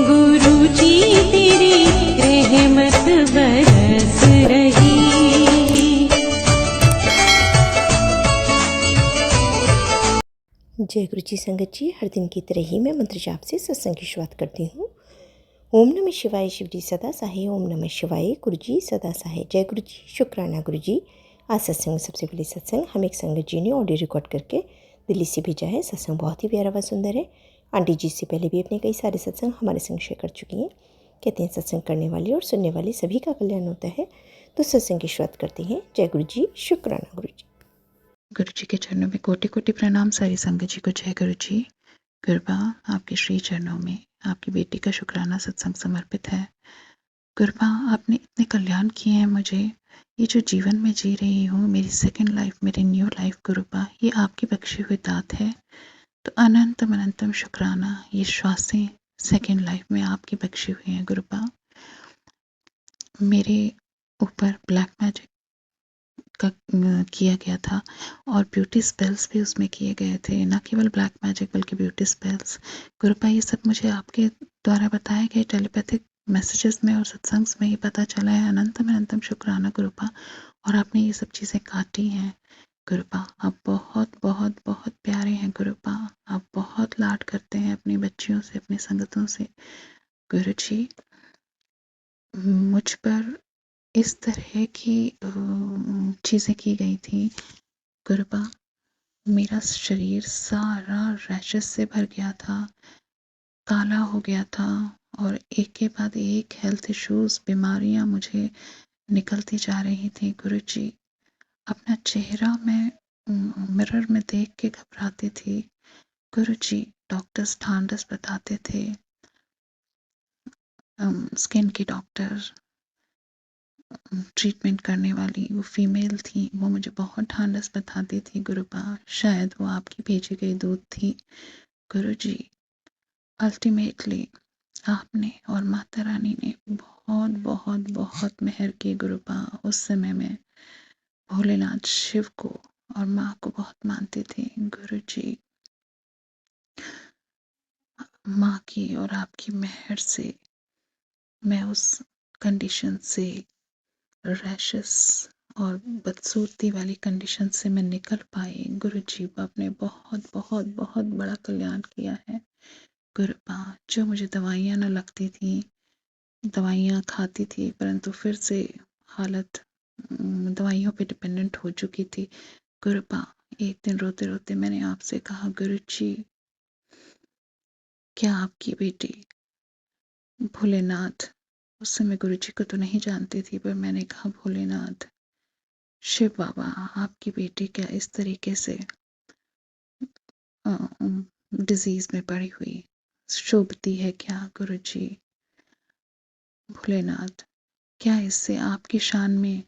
गुरु जी तेरी रहमत बरस रही। जय गुरु जी संगत जी, हर दिन की तरह ही मैं मंत्र जाप से सत्संग की शुरुआत करती हूँ। ओम नमः शिवाय, शिव जी सदा सहाय। ओम नमः शिवाय, गुरु जी सदा सहाय। जय गुरु जी, शुक्राना गुरु जी। आज सत्संग में सबसे पहले सत्संग हम एक संगत जी ने ऑडियो रिकॉर्ड करके दिल्ली से भेजा है। सत्संग बहुत ही प्यारा व सुंदर है। आंटी जी से पहले भी अपने कई सारे सत्संग हमारे संग शेयर कर चुकी हैं। कहते हैं सत्संग करने वाले और सुनने वाले सभी का कल्याण होता है। तो सत्संग की शुरुआत करते हैं। जय गुरु जी, शुक्राना गुरु जी। गुरु जी के चरणों में कोटि कोटि प्रणाम। सारी संगत जी को जय गुरु जी। गुरुबा, आपके श्री चरणों में आपकी बेटी का शुक्राना सत्संग समर्पित है। गुरुबा, आपने इतने कल्याण किए हैं मुझे। ये जो जीवन में जी रही हूँ, मेरी सेकंड लाइफ, मेरी न्यू लाइफ गुरुबा, ये आपकी बख्शी हुई दात है। तो अनंतम अनंतम शुक्राना। ये श्वासें सेकंड लाइफ में आपकी बख्शी हुई हैं गुरुबा। मेरे ऊपर ब्लैक मैजिक का किया गया था और ब्यूटी स्पेल्स भी उसमें किए गए थे। न केवल ब्लैक मैजिक बल्कि ब्यूटी स्पेल्स। गुरुपा, ये सब मुझे आपके द्वारा बताए गए टेलीपैथिक मैसेजेस में और सत्संग में ही पता चला है। अनंतम अनंतम शुक्राना गुरुपा। और आपने ये सब चीज़ें काटी हैं गुरुपा। आप बहुत बहुत बहुत प्यारे हैं गुरुपा। आप बहुत लाड करते हैं अपनी बच्चियों से, अपनी संगतों से। गुरु जी, मुझ पर इस तरह की चीज़ें की गई थी गुरुपा। मेरा शरीर सारा रैशेस से भर गया था, काला हो गया था और एक के बाद एक हेल्थ इश्यूज, बीमारियां मुझे निकलती जा रही थी। गुरु जी, अपना चेहरा मैं मिरर में देख के घबराती थी। गुरु जी, डॉक्टर्स ढांढस बताते थे, स्किन की डॉक्टर, ट्रीटमेंट करने वाली वो फीमेल थी, वो मुझे बहुत ढांढस बताती थी गुरुपा। शायद वो आपकी भेजी गई दूत थी। गुरु जी, अल्टीमेटली आपने और माता रानी ने बहुत बहुत बहुत मेहर की गुरुपा। उस समय में भोलेनाथ शिव को और माँ को बहुत मानती थी। गुरु जी, माँ की और आपकी मेहर से मैं उस कंडीशन से, रैशेस और बदसूरती वाली कंडीशन से मैं निकल पाई। गुरु जी, आपने बहुत बहुत बहुत बड़ा कल्याण किया है गुरुपा। जो मुझे दवाइयाँ न लगती थी, दवाइयाँ खाती थी परंतु फिर से हालत दवाइयों पे डिपेंडेंट हो चुकी थी गुरुपा। एक दिन रोते रोते मैंने आपसे कहा, गुरु जी, क्या आपकी बेटी भोलेनाथ, उस समय गुरु जी को तो नहीं जानती थी, पर मैंने कहा, भोलेनाथ, शिव बाबा, आपकी बेटी क्या इस तरीके से डिजीज में पड़ी हुई शोभती है क्या गुरु जी? भोलेनाथ, क्या इससे आपकी शान में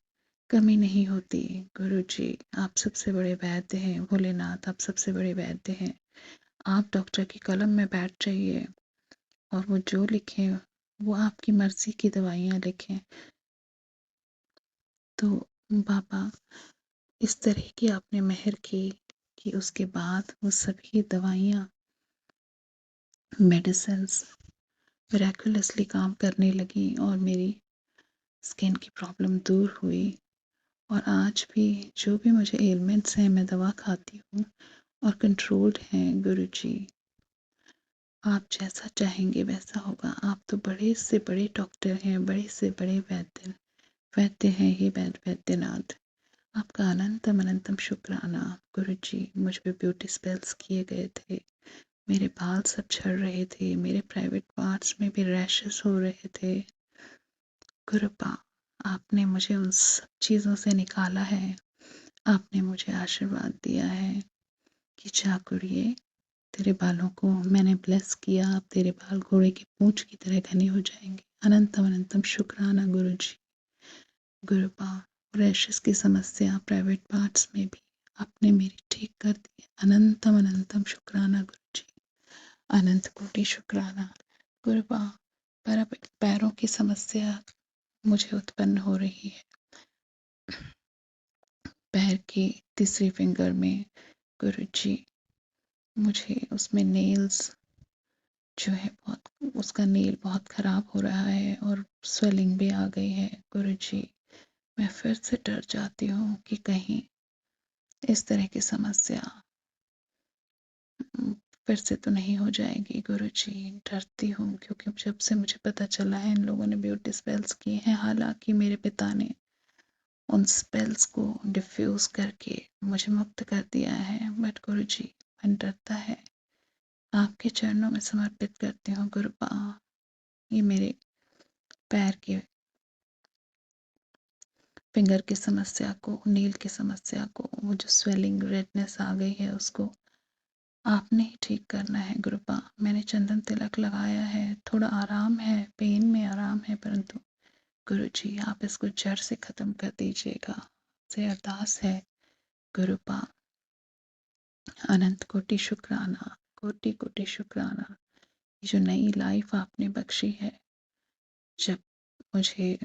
कमी नहीं होती? गुरु जी, आप सबसे बड़े वैद्य हैं। भोलेनाथ, आप सबसे बड़े वैद्य हैं। आप डॉक्टर की कलम में बैठ जाइए और वो जो लिखें वो आपकी मर्जी की दवाइयाँ लिखें। तो बाबा, इस तरह की आपने मेहर की कि उसके बाद वो सभी दवाइयाँ, मेडिसिन्स मिरेकुलसली काम करने लगी और मेरी स्किन की प्रॉब्लम दूर हुई। और आज भी जो भी मुझे एलिमेंट्स हैं, मैं दवा खाती हूँ और कंट्रोल्ड हैं। गुरु जी, आप जैसा चाहेंगे वैसा होगा। आप तो बड़े से बड़े डॉक्टर हैं, बड़े से बड़े वैद्य वैद्य हैं। हे वैद्यनाथ, आपका अनंतम अनंतम शुक्राना। गुरु जी, मुझ पे ब्यूटी स्पेल्स किए गए थे, मेरे बाल सब झड़ रहे थे, मेरे प्राइवेट पार्ट्स में भी रैशेस हो रहे थे। गुरुपा, आपने मुझे उन सब चीज़ों से निकाला है। आपने मुझे आशीर्वाद दिया है कि जा गुड़िए, तेरे बालों को मैंने ब्लेस किया, अब तेरे बाल घोड़े की पूंछ की तरह घने हो जाएंगे। अनंतम अनंतम शुक्राना गुरु जी। गुरुपा, रैशेस की समस्या प्राइवेट पार्ट्स में भी आपने मेरी ठीक कर दी। अनंतम अनंतम शुक्राना गुरु जी। अनंत कोटि शुक्राना गुरुपा। पैरों की समस्या मुझे उत्पन्न हो रही है, पैर की तीसरी फिंगर में गुरु जी, मुझे उसमें नेल्स जो है बहुत उसका नेल बहुत ख़राब हो रहा है और स्वेलिंग भी आ गई है। गुरुजी, मैं फिर से डर जाती हूँ कि कहीं इस तरह की समस्या उम, फिर से तो नहीं हो जाएगी। गुरुजी, डरती हूँ क्योंकि जब से मुझे पता चला है इन लोगों ने ब्यूटी स्पेल्स किए हैं, हालाँकि मेरे पिता ने उन स्पेल्स को डिफ्यूज़ करके मुझे मुक्त कर दिया है, बट गुरुजी, मन डरता है। आपके चरणों में समर्पित करती हूँ गुरुपा, ये मेरे पैर के फिंगर की समस्या को, नील की समस्या को, वो जो स्वेलिंग रेडनेस आ गई है उसको आपने ही ठीक करना है गुरुपा। मैंने चंदन तिलक लगाया है, थोड़ा आराम है, पेन में आराम है, परंतु गुरुजी आप इसको जड़ से ख़त्म कर दीजिएगा। आपसे अरदास है गुरुपा। अनंत कोटि शुक्राना, कोटि कोटि शुक्राना। ये जो नई लाइफ आपने बख्शी है, जब मुझे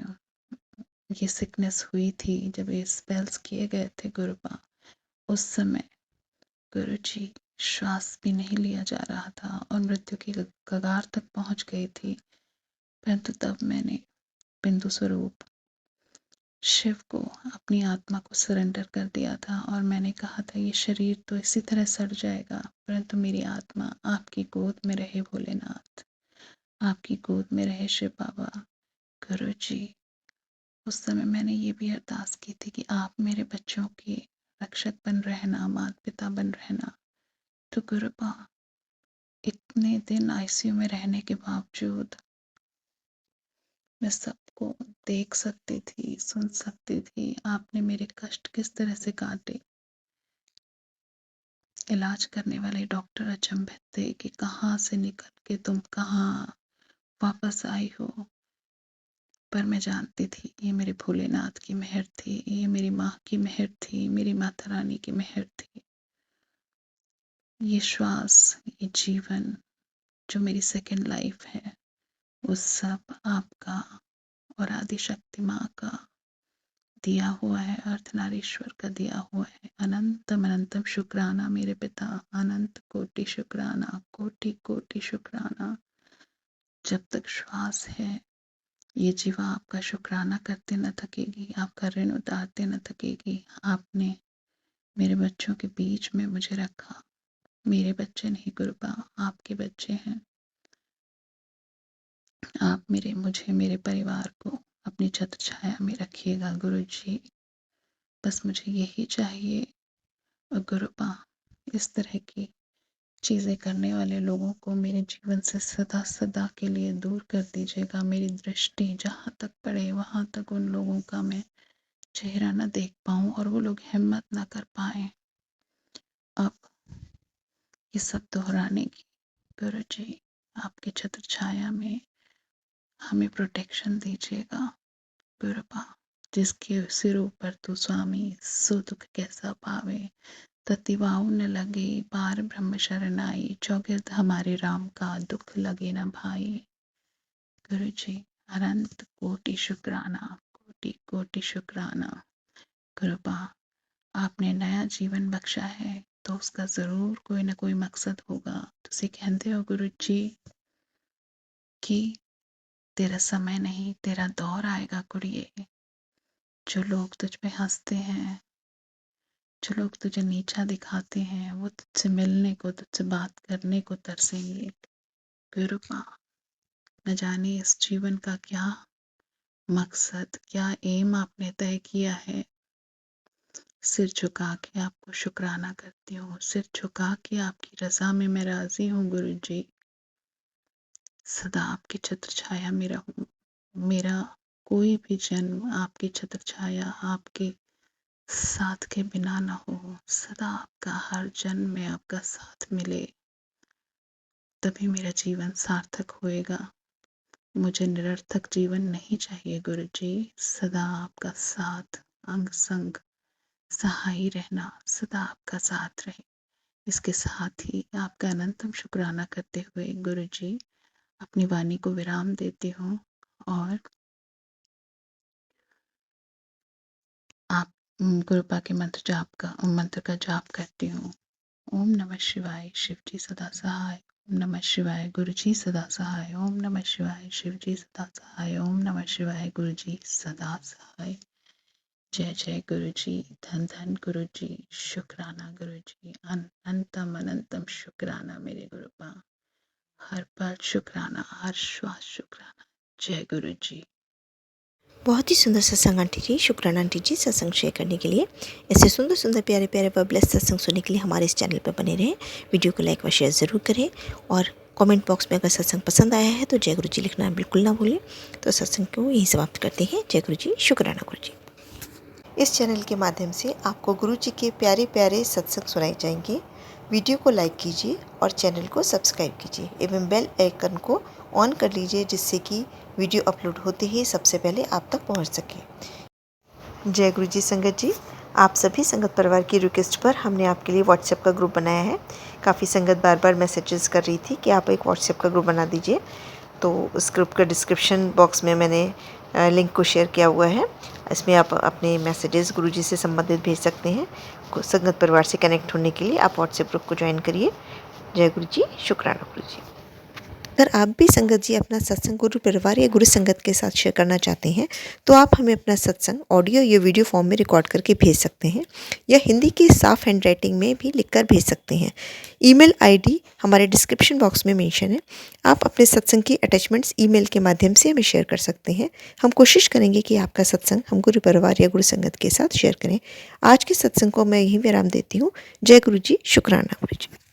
ये सिकनेस हुई थी, जब ये स्पेल्स किए गए थे गुरुपा, उस समय गुरुजी श्वास भी नहीं लिया जा रहा था और मृत्यु की कगार तक पहुंच गई थी, परंतु तब मैंने बिंदु स्वरूप शिव को, अपनी आत्मा को सरेंडर कर दिया था और मैंने कहा था ये शरीर तो इसी तरह सड़ जाएगा, परंतु मेरी आत्मा आपकी गोद में रहे भोलेनाथ, आपकी गोद में रहे शिव बाबा। गुरुजी, उस समय मैंने ये भी अरदास की थी कि आप मेरे बच्चों के रक्षक बन रहना, माता पिता बन रहना। तो गुरुपा, इतने दिन आईसीयू में रहने के बावजूद मैं सबको देख सकती थी, सुन सकती थी, आपने मेरे कष्ट किस तरह से काटे। इलाज करने वाले डॉक्टर अचंभित थे कि कहाँ से निकल के तुम कहाँ वापस आई हो, पर मैं जानती थी ये मेरे भोलेनाथ की मेहर थी, ये मेरी माँ की मेहर थी, मेरी माता रानी की मेहर थी। ये श्वास, ये जीवन, जो मेरी सेकंड लाइफ है, वो सब आपका और आदिशक्ति माँ का दिया हुआ है, अर्धनारीश्वर का दिया हुआ है। अनंतम अनंतम शुक्राना मेरे पिता, अनंत कोटि शुक्राना, कोटि कोटि शुक्राना। जब तक श्वास है, ये जीवा आपका शुक्राना करते न थकेगी, आपका ऋण उतारते न थकेगी। आपने मेरे बच्चों के बीच में मुझे रखा, मेरे बच्चे नहीं गुरुपा, आपके बच्चे हैं। आप मुझे, मेरे परिवार को अपनी छत्र छाया में रखिएगा गुरुजी। बस मुझे यही चाहिए। और गुरुपा, इस तरह की चीज़ें करने वाले लोगों को मेरे जीवन से सदा सदा के लिए दूर कर दीजिएगा। मेरी दृष्टि जहाँ तक पड़े वहाँ तक उन लोगों का मैं चेहरा न देख पाऊँ और वो लोग हिम्मत ना कर पाएँ अब ये सब दोहराने की। गुरुजी, आपकी छत्र छाया में हमें प्रोटेक्शन दीजिएगा गुरुपा। जिसके सिरों पर तू स्वामी सो दुख कैसा पावे, ततिवाऊ न लगे पार ब्रह्म शरण आई, चौगिर्द हमारे राम का दुख लगे न भाई। गुरुजी, अनंत कोटि शुक्राना, कोटि कोटि शुक्राना। गुरुपा, आपने नया जीवन बख्शा है तो उसका ज़रूर कोई ना कोई मकसद होगा। तुसी कहते हो गुरुजी कि तेरा समय नहीं, तेरा दौर आएगा कुड़िए। जो लोग तुझ पे हंसते हैं, जो लोग तुझे नीचा दिखाते हैं, वो तुझसे मिलने को, तुझसे बात करने को तरसेंगे। गुरुपा, न जाने इस जीवन का क्या मकसद, क्या एम आपने तय किया है। सिर झुका के आपको शुक्राना करती हूँ, सिर झुका के आपकी रज़ा में मैं राज़ी हूँ गुरुजी। सदा आपकी छत्र छाया में रहूँ। मेरा कोई भी जन्म आपकी छत्र छाया, आपके साथ के बिना ना हो। सदा आपका हर जन्म में आपका साथ मिले, तभी मेरा जीवन सार्थक होएगा। मुझे निरर्थक जीवन नहीं चाहिए गुरुजी। सदा आपका साथ, अंग संग, सहाय रहना, सदा आपका साथ रहे। इसके साथ ही आपका अनंतम शुक्राना करते हुए गुरुजी अपनी वाणी को विराम देती हूँ और आप गुरुपा के मंत्र का जाप करती हूँ। ओम नमः शिवाय। शिव जी सदा सहाय। ओम नमः शिवाय गुरु जी सदा सहाय। ओम नमः शिवाय शिव जी सदा सहाय। ओम नमः शिवाय गुरु जी सदा सहाय। जय जय गुरु जी, धन धन गुरु जी, शुक्राना गुरु जी, अनंतम अनंतम शुक्राना मेरे गुरुपा, हर पल शुक्राना, हर श्वास शुक्राना। जय गुरु जी। बहुत ही सुंदर सत्संग आंटी जी, शुक्राना आंटी जी सत्संग शेयर करने के लिए। ऐसे सुंदर सुंदर प्यारे प्यारे व ब्लेस्ड सत्संग सुनने के लिए हमारे इस चैनल पर बने रहें। वीडियो को लाइक व शेयर ज़रूर करें और कमेंट बॉक्स में अगर सत्संग पसंद आया है तो जय गुरु जी लिखना बिल्कुल ना भूलें। तो सत्संग को यहीं समाप्त करते हैं। जय गुरु जी, शुक्राना गुरु जी। इस चैनल के माध्यम से आपको गुरु जी के प्यारे प्यारे सत्संग सुनाए जाएंगे। वीडियो को लाइक कीजिए और चैनल को सब्सक्राइब कीजिए एवं बेल आइकन को ऑन कर लीजिए, जिससे कि वीडियो अपलोड होते ही सबसे पहले आप तक पहुंच सके। जय गुरु जी संगत जी, आप सभी संगत परिवार की रिक्वेस्ट पर हमने आपके लिए व्हाट्सएप का ग्रुप बनाया है। काफ़ी संगत बार बार मैसेजेस कर रही थी कि आप एक व्हाट्सएप का ग्रुप बना दीजिए, तो उस ग्रुप का डिस्क्रिप्शन बॉक्स में मैंने लिंक को शेयर किया हुआ है। इसमें आप अपने मैसेजेस गुरुजी से संबंधित भेज सकते हैं। संगत परिवार से कनेक्ट होने के लिए आप व्हाट्सएप ग्रुप को ज्वाइन करिए। जय गुरु जी, शुक्राना गुरु जी। अगर आप भी संगत जी अपना सत्संग गुरु परिवार या गुरु संगत के साथ शेयर करना चाहते हैं तो आप हमें अपना सत्संग ऑडियो या वीडियो फॉर्म में रिकॉर्ड करके भेज सकते हैं या हिंदी की साफ हैंड राइटिंग में भी लिखकर भेज सकते हैं। ईमेल आईडी हमारे डिस्क्रिप्शन बॉक्स में मेंशन है। आप अपने सत्संग की अटैचमेंट्स ईमेल के माध्यम से हमें शेयर कर सकते हैं। हम कोशिश करेंगे कि आपका सत्संग हम गुरु परिवार या गुरु संगत के साथ शेयर करें। आज के सत्संग को मैं यहीं विराम देती हूँ। जय गुरु जी, शुक्राना गुरु जी।